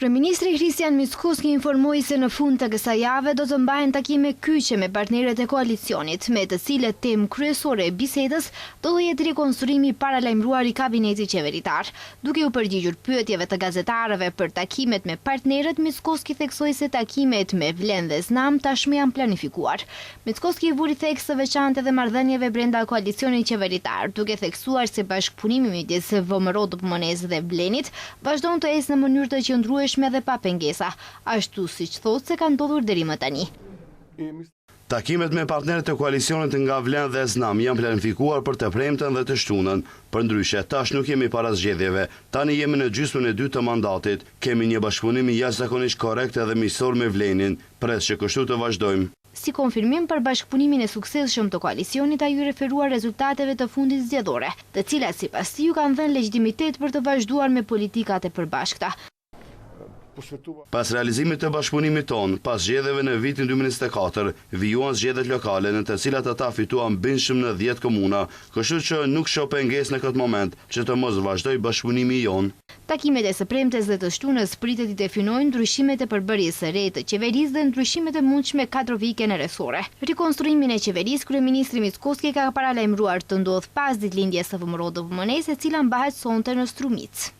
Kryeministri Kristian Mickoski informoi se në fund të kësaj jave do të mbahen takime kyçe me partnerët e koalicionit, me të cilët temë kryesore e bisedës do të jetë rikonstruimi paralajmëruar i kabinetit qeveritar. Duke u përgjigjur pyetjeve të gazetarëve për takimet me partnerët, Mickoski theksoi se takimet me Vlen dhe Znam tashmë janë planifikuar. Mickoski vuri theks së veçantë dhe marrëdhënieve brenda koalicionit qeveritar, duke theksuar se bashkëpunimi midis VMRO DPMNE-s dhe Vlenit vazhdon të ecë në mënyrë të qëndrueshme dhe pa pengesa, ashtu siç thotë se ka ndodhur deri më tani. Takimet me partnerët e koalicionit nga Vlen dhe Znam janë planifikuar për të premten dhe të shtunën. Përndryshe, tash nuk jemi para zgjedhjeve. Tani jemi në gjysmën e dytë të mandatit. Kemi një bashkëpunim jashtëzakonisht korrekt dhe miqësor me Vlenin. Pres që kështu të vazhdojmë. Si konfirmim për bashkëpunimin e suksesshëm të koalicionit, ai referuar rezultateve të fundit zgjedhore, të cilat sipas tij kanë dhënë legjitimitet për të vazhduar me politikat e përbashkëta. Pas realizimit të bashkëpunimit ton, pas zgjedhjeve në vitin 2024, vijuan zgjedhjet lokale në të cilat ata fituan bindshëm në 10 komuna, kështu që nuk shoh pengesë në këtë moment që të mos vazhdoj bashkëpunimi jon. Takimet e së premtes dhe të shtunës pritet i definojnë ndryshimet e përbërjes së re të qeverisë dhe ndryshimet e mundshme kadrovike nerësore. Rikonstruimin e qeverisë, kryeministri Mickoski ka paralajmëruar të ndodhë pas ditëlindjes së VMRO DPMNE-s, e cila mbahet sonte në Strumic.